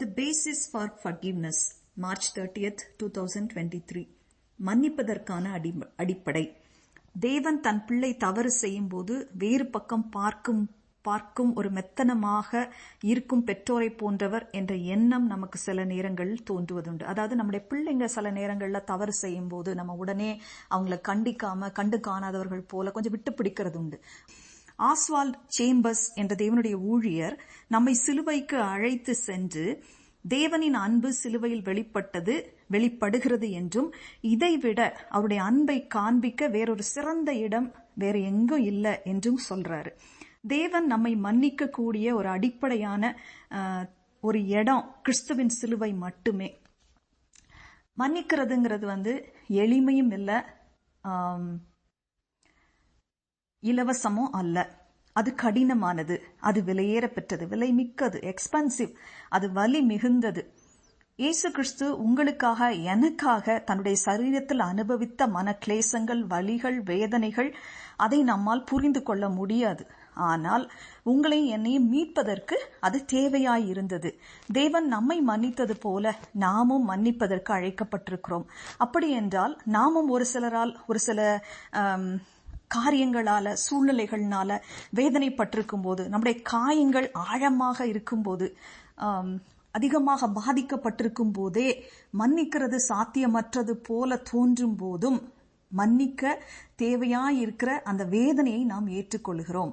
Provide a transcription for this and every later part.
The basis for forgiveness, March 30th, 2023. மன்னிப்பதற்கான அடிப்படை. தேவன் தன் பிள்ளை தவறு செய்யும் போது வேறு பக்கம் பார்க்கும் ஒரு மெத்தனமாக இருக்கும் பெற்றோரை போன்றவர் என்ற எண்ணம் நமக்கு சில நேரங்களில் தோன்றுவதுண்டு. அதாவது நம்முடைய பிள்ளைங்க சில நேரங்கள்ல தவறு செய்யும் போது நம்ம உடனே அவங்களை கண்டு காணாதவர்கள் போல கொஞ்சம் விட்டு பிடிக்கிறது உண்டு. ஆஸ்வால்ட் சேம்பர்ஸ் என்ற தேவனுடைய ஊழியர் நம்மை சிலுவைக்கு அழைத்து சென்று தேவனின் அன்பு சிலுவையில் வெளிப்படுகிறது என்றும் இதைவிட அவருடைய அன்பை காண்பிக்க வேறொரு சிறந்த இடம் வேற எங்கும் இல்லை என்றும் சொல்றாரு. தேவன் நம்மை மன்னிக்க கூடிய ஒரு அடிப்படையான ஒரு இடம் கிறிஸ்துவின் சிலுவை மட்டுமே. மன்னிக்கிறதுங்கிறது எளிமையும் இல்லை, இலவசமும் அல்ல. அது கடினமானது, அது விலையேற பெற்றது, விலை மிக்கது, எக்ஸ்பென்சிவ், அது வலி மிகுந்தது. இயேசு கிறிஸ்து உங்களுக்காக எனக்காக தன்னுடைய சரீரத்தில் அனுபவித்த மன கிளேசங்கள், வலிகள், வேதனைகள் அதை நம்மால் புரிந்து கொள்ள முடியாது. ஆனால் உங்களை என்னையும் மீட்பதற்கு அது தேவையாயிருந்தது. தேவன் நம்மை மன்னித்தது போல நாமும் மன்னிப்பதற்கு அழைக்கப்பட்டிருக்கிறோம். அப்படி என்றால் நாமும் ஒரு சில காரியங்களால, சூழ்நிலைகள்னால வேதனைப்பட்டிருக்கும் போது, நம்முடைய காயங்கள் ஆழமாக இருக்கும்போது, அதிகமாக பாதிக்கப்பட்டிருக்கும் போதே மன்னிக்கிறது சாத்தியமற்றது போல தோன்றும் போதும் மன்னிக்க தேவையாயிருக்கிற அந்த வேதனையை நாம் ஏற்றுக்கொள்கிறோம்.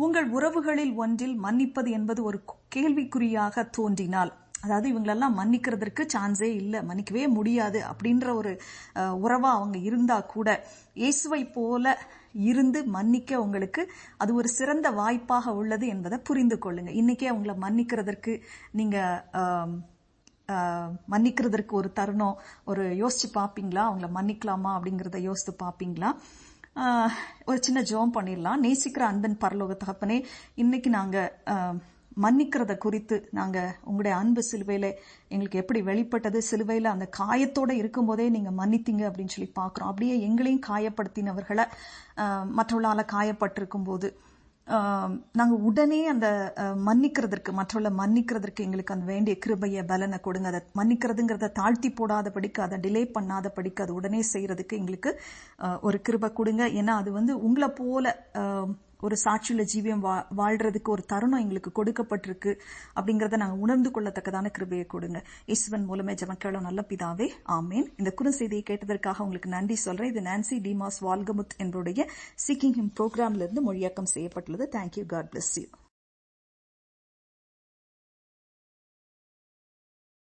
உங்கள் உறவுகளில் ஒன்றில் மன்னிப்பது என்பது ஒரு கேள்விக்குறியாக தோன்றினால், அதாவது இவங்களெல்லாம் மன்னிக்கிறதுக்கு சான்ஸே இல்லை, மன்னிக்கவே முடியாது அப்படின்ற ஒரு உறவா அவங்க இருந்தா கூட இயேசுவை போல இருந்து மன்னிக்க உங்களுக்கு அது ஒரு சிறந்த வாய்ப்பாக உள்ளது என்பதை புரிந்து கொள்ளுங்க. இன்னைக்கே அவங்கள மன்னிக்கிறதற்கு ஒரு தருணம் ஒரு யோசிச்சு பார்ப்பீங்களா? அவங்கள மன்னிக்கலாமா அப்படிங்கிறத யோசித்து பார்ப்பீங்களா? ஒரு சின்ன ஜெபம் பண்ணிடலாம். நேசிக்கிற அன்பின் பரலோக தகப்பனே, இன்னைக்கு நாங்க மன்னிக்கிறத குறித்து நாங்க உங்களுடைய அன்பு சிலுவையில எங்களுக்கு எப்படி வெளிப்பட்டது, சிலுவையில அந்த காயத்தோட இருக்கும் போதே நீங்க மன்னித்தீங்க அப்படின்னு சொல்லி பாக்குறோம். அப்படியே எங்களையும் காயப்படுத்தினவர்களை மற்றவர்களால காயப்பட்டிருக்கும் போது நாங்க உடனே அந்த மற்றவர்களை மன்னிக்கிறதற்கு எங்களுக்கு அந்த வேண்டிய கிருபைய பலனை கொடுங்க. அதை மன்னிக்கிறதுங்கிறத தாழ்த்தி போடாத படிக்க, அதை டிலே பண்ணாத படிக்க, அதை உடனே செய்யறதுக்கு எங்களுக்கு ஒரு கிருபை கொடுங்க. ஏன்னா அது உங்களை போல ஒரு சாட்சியுள்ள ஜீவியம் வாழ்றதுக்கு ஒரு தருணம் எங்களுக்கு கொடுக்கப்பட்டிருக்கு அப்படிங்கறத நாங்க உணர்ந்து கொள்ளத்தக்கதான கிருபையை கொடுங்க. இயேசுவின் மூலமே ஜெபம் கேளோம் நல்ல பிதாவே, ஆமேன். இந்த குறுஞ்செய்தியை கேட்டதற்காக உங்களுக்கு நன்றி சொல்றேன். இது நான்சி டிமாஸ் வால்கமுத் என்பவருடைய சீக்கிங் ஹிம் ப்ரோக்ராம்ல இருந்து மொழியாக்கம் செய்யப்பட்டுள்ளது. தேங்க்யூ. God bless you.